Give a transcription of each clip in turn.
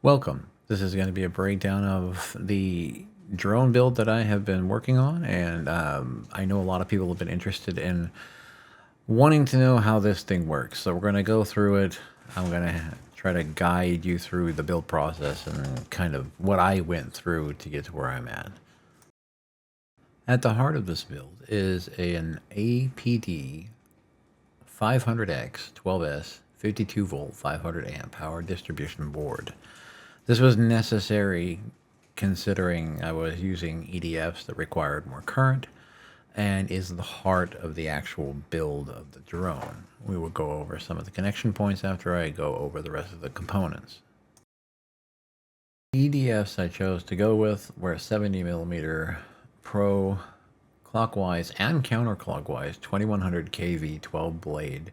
Welcome. This is going to be a breakdown of the drone build that I have been working on, and I know a lot of people have been interested in wanting to know how this thing works. So we're going to go through it. I'm going to try to guide you through the build process and kind of what I went through to get to where I'm at. At the heart of this build is an APD 500X 12S 52 volt 500 amp power distribution board. This was necessary considering I was using EDFs that required more current and is the heart of the actual build of the drone. We will go over some of the connection points after I go over the rest of the components. The EDFs I chose to go with were 70mm Pro clockwise and counterclockwise 2100 kV 12 blade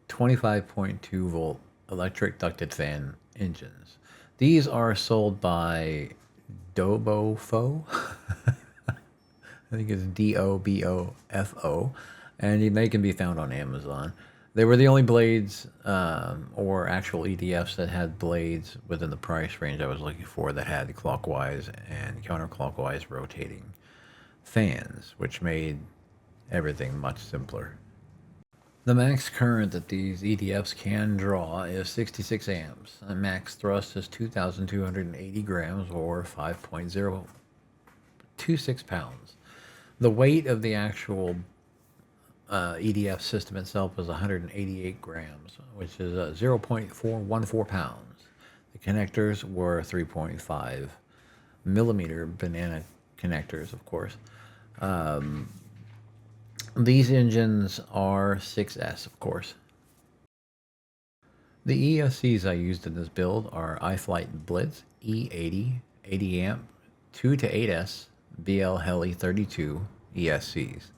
25.2 volt electric ducted fan engines. These are sold by Dobofo. I think it's Dobofo, and they can be found on Amazon. They were the only blades or actual EDFs that had blades within the price range I was looking for that had clockwise and counterclockwise rotating fans, which made everything much simpler. The max current that these EDFs can draw is 66 amps. The max thrust is 2,280 grams or 5.026 pounds. The weight of the actual EDF system itself is 188 grams, which is 0.414 pounds. The connectors were 3.5 millimeter banana connectors, of course. These engines are 6S, of course. The ESCs I used in this build are iFlight Blitz E80 80 amp 2 to 8S BL Heli 32 ESCs.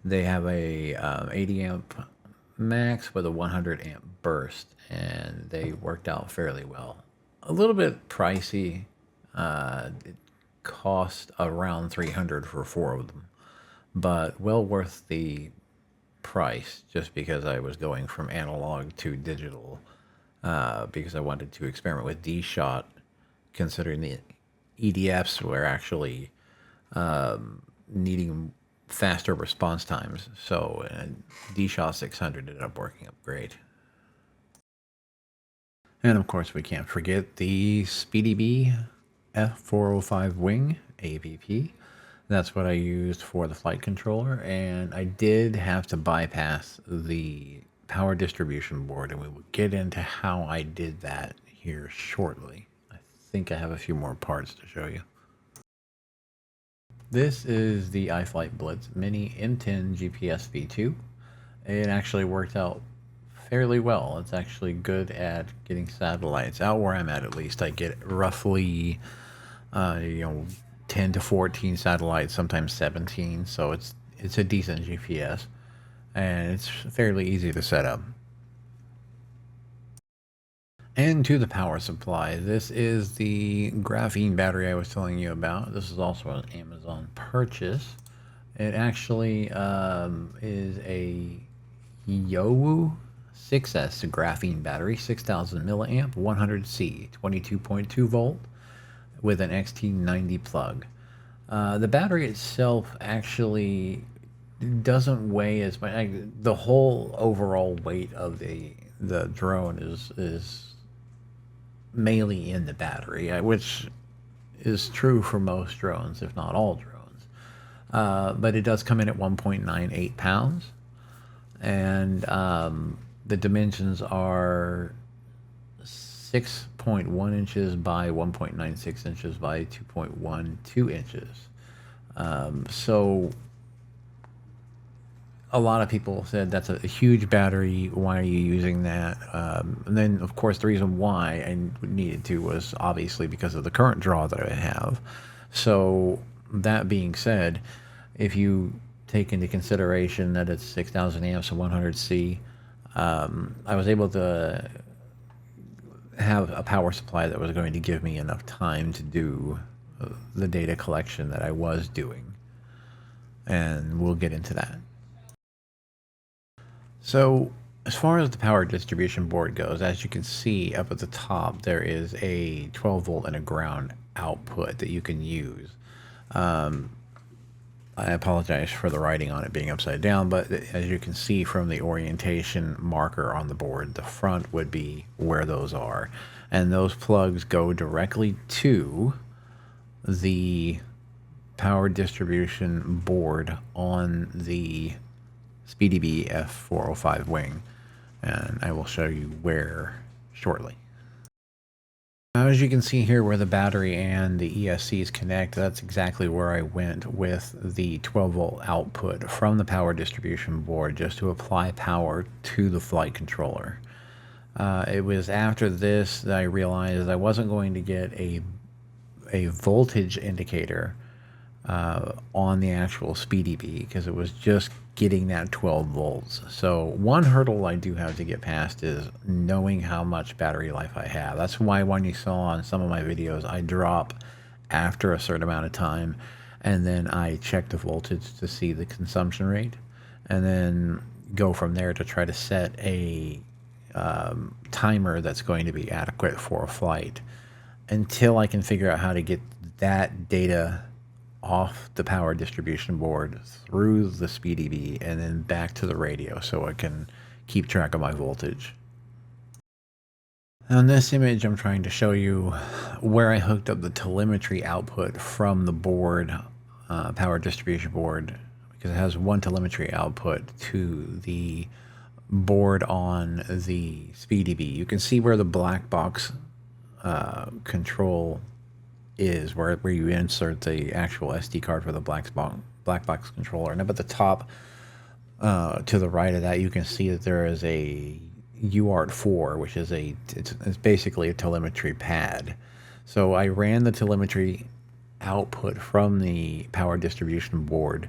They have a 80 amp max with a 100 amp burst, and they worked out fairly well. A little bit pricey. It cost around 300 for 4 of them, but well worth the price just because I was going from analog to digital because I wanted to experiment with D-Shot, considering the EDFs were actually needing faster response times. So D-Shot 600 ended up working up great. And of course we can't forget the Speedy Bee F405 wing AVP. That's what I used for the flight controller, and I did have to bypass the power distribution board, and we will get into how I did that here shortly. I think I have a few more parts to show you. This is the iFlight Blitz Mini M10 GPS V2. It actually worked out fairly well. It's actually good at getting satellites out where I'm at least. I get roughly, 10 to 14 satellites, sometimes 17. So it's a decent GPS, and it's fairly easy to set up. And to the power supply, this is the graphene battery I was telling you about. This is also an Amazon purchase. It actually is a Yowu 6S graphene battery, 6,000 milliamp, 100C, 22.2 volt, with an XT90 plug. The battery itself actually doesn't weigh as much. The whole overall weight of the drone is mainly in the battery, which is true for most drones, if not all drones. But it does come in at 1.98 pounds, and the dimensions are 6.1 inches by 1.96 inches by 2.12 inches. So a lot of people said that's a huge battery. Why are you using that? And then, of course, the reason why I needed to was obviously because of the current draw that I have. So that being said, if you take into consideration that it's 6,000 amps and 100C, I was able to have a power supply that was going to give me enough time to do the data collection that I was doing. And we'll get into that. So As far as the power distribution board goes, as you can see up at the top, there is a 12 volt and a ground output that you can use. I apologize for the writing on it being upside down, but as you can see from the orientation marker on the board, the front would be where those are. And those plugs go directly to the power distribution board on the SpeedyBee F405 wing. And I will show you where shortly. Now, as you can see here where the battery and the ESCs connect, that's exactly where I went with the 12 volt output from the power distribution board just to apply power to the flight controller. It was after this that I realized I wasn't going to get a voltage indicator on the actual SpeedyBee because it was just getting that 12 volts. So one hurdle I do have to get past is knowing how much battery life I have. That's why when you saw on some of my videos, I drop after a certain amount of time and then I check the voltage to see the consumption rate and then go from there to try to set a timer that's going to be adequate for a flight until I can figure out how to get that data off the power distribution board through the SpeedyBee and then back to the radio so I can keep track of my voltage. On this image, I'm trying to show you where I hooked up the telemetry output from the board, power distribution board, because it has one telemetry output to the board on the SpeedyBee. You can see where the black box control is, where you insert the actual SD card for the black box controller. And up at the top to the right of that, you can see that there is a UART4, which is it's basically a telemetry pad. So I ran the telemetry output from the power distribution board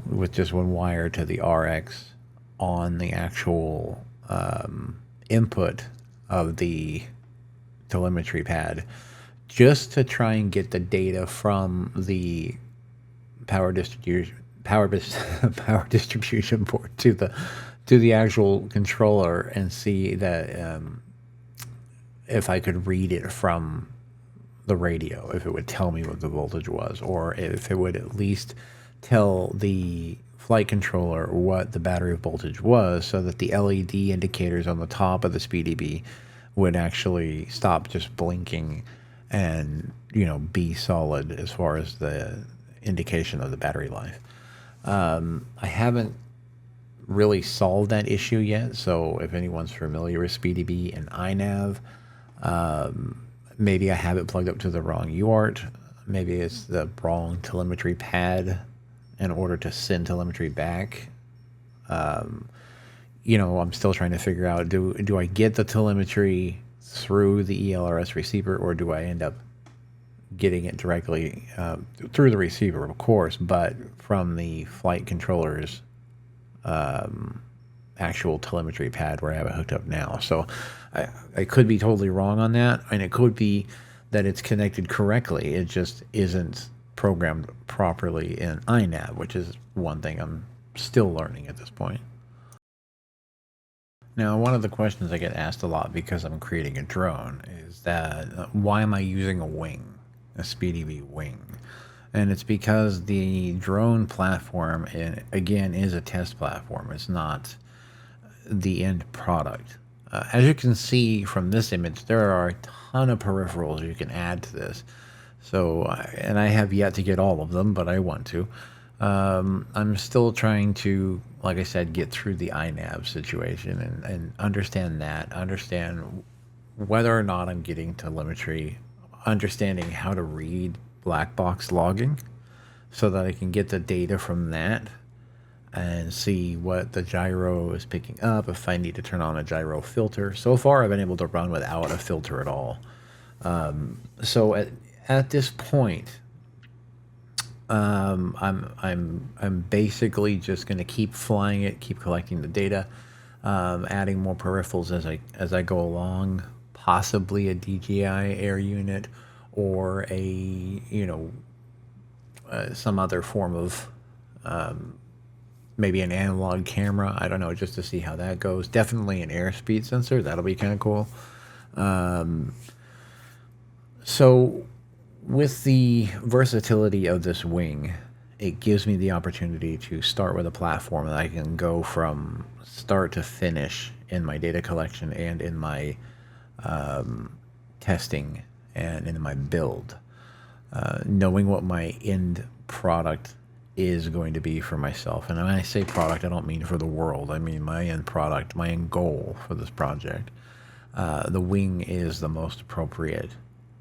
with just one wire to the RX on the actual input of the telemetry pad, just to try and get the data from the power distribution board to the actual controller and see that if I could read it from the radio, if it would tell me what the voltage was, or if it would at least tell the flight controller what the battery voltage was, so that the LED indicators on the top of the SpeedyBee would actually stop just blinking and, you know, be solid as far as the indication of the battery life. I haven't really solved that issue yet, so if anyone's familiar with SpeedyBee and iNav, maybe I have it plugged up to the wrong UART, maybe it's the wrong telemetry pad in order to send telemetry back. You know, I'm still trying to figure out, do I get the telemetry through the ELRS receiver, or do I end up getting it directly through the receiver, of course, but from the flight controller's actual telemetry pad where I have it hooked up now. So I could be totally wrong on that, and it could be that it's connected correctly. It just isn't programmed properly in iNav, which is one thing I'm still learning at this point. Now, one of the questions I get asked a lot because I'm creating a drone is that why am I using a wing, a SpeedyBee wing? And it's because the drone platform, again, is a test platform. It's not the end product. As you can see from this image, there are a ton of peripherals you can add to this. So, and I have yet to get all of them, but I want to. I'm still trying to, like I said, get through the iNav situation and understand whether or not I'm getting telemetry, understanding how to read black box logging so that I can get the data from that and see what the gyro is picking up, if I need to turn on a gyro filter. So far, I've been able to run without a filter at all. So at this point, I'm basically just going to keep flying it, keep collecting the data, adding more peripherals as I go along, possibly a DJI air unit or some other form of maybe an analog camera. I don't know, just to see how that goes. Definitely an airspeed sensor. That'll be kind of cool. So with the versatility of this wing, it gives me the opportunity to start with a platform that I can go from start to finish in my data collection and in my testing and in my build. Knowing what my end product is going to be for myself. And when I say product, I don't mean for the world. I mean my end product, my end goal for this project. The wing is the most appropriate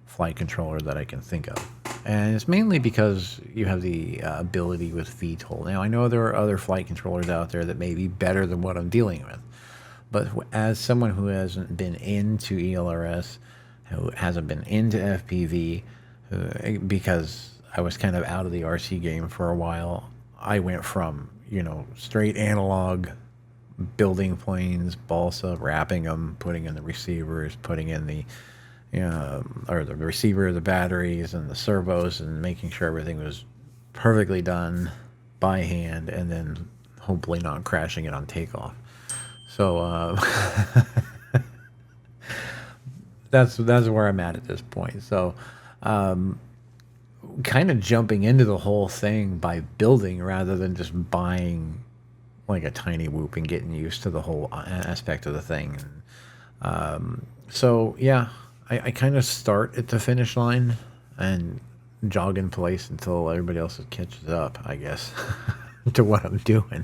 flight controller that I can think of. And it's mainly because you have the ability with VTOL. Now, I know there are other flight controllers out there that may be better than what I'm dealing with. But as someone who hasn't been into ELRS, who hasn't been into FPV, because I was kind of out of the RC game for a while, I went from, straight analog, building planes, balsa, wrapping them, putting in the receivers, putting in the or the receiver, the batteries, and the servos, and making sure everything was perfectly done by hand, and then hopefully not crashing it on takeoff. So that's where I'm at this point. So kind of jumping into the whole thing by building rather than just buying like a tiny whoop and getting used to the whole aspect of the thing. So yeah, I kind of start at the finish line and jog in place until everybody else catches up, I guess, to what I'm doing.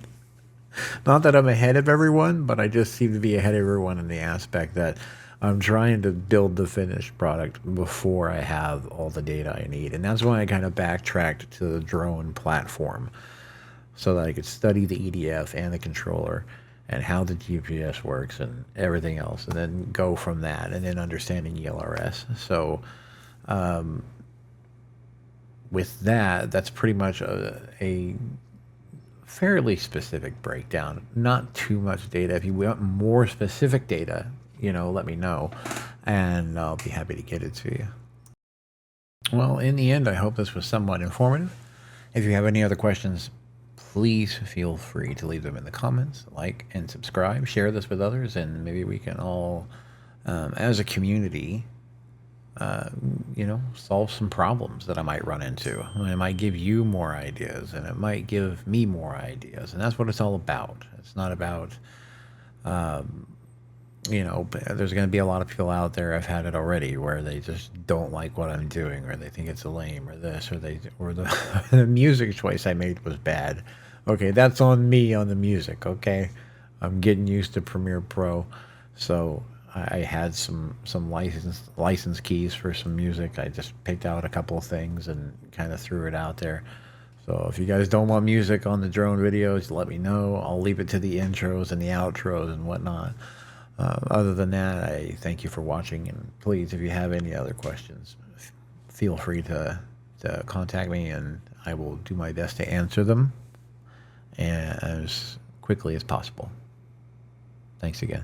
Not that I'm ahead of everyone, but I just seem to be ahead of everyone in the aspect that I'm trying to build the finished product before I have all the data I need. And that's why I kind of backtracked to the drone platform, so that I could study the EDF and the controller and how the GPS works and everything else, and then go from that, and then understanding ELRS. So with that, that's pretty much a fairly specific breakdown. Not too much data. If you want more specific data, let me know, and I'll be happy to get it to you. Well, in the end, I hope this was somewhat informative. If you have any other questions, please feel free to leave them in the comments, like and subscribe, share this with others, and maybe we can all, as a community, solve some problems that I might run into. It might give you more ideas, and it might give me more ideas, and that's what it's all about. It's not about, there's going to be a lot of people out there, I've had it already, where they just don't like what I'm doing, or they think it's lame, or this, or the music choice I made was bad. Okay, that's on me on the music, okay? I'm getting used to Premiere Pro, so I had some license keys for some music. I just picked out a couple of things and kind of threw it out there. So if you guys don't want music on the drone videos, let me know. I'll leave it to the intros and the outros and whatnot. Other than that, I thank you for watching, and please, if you have any other questions, feel free to contact me, and I will do my best to answer them as quickly as possible. Thanks again.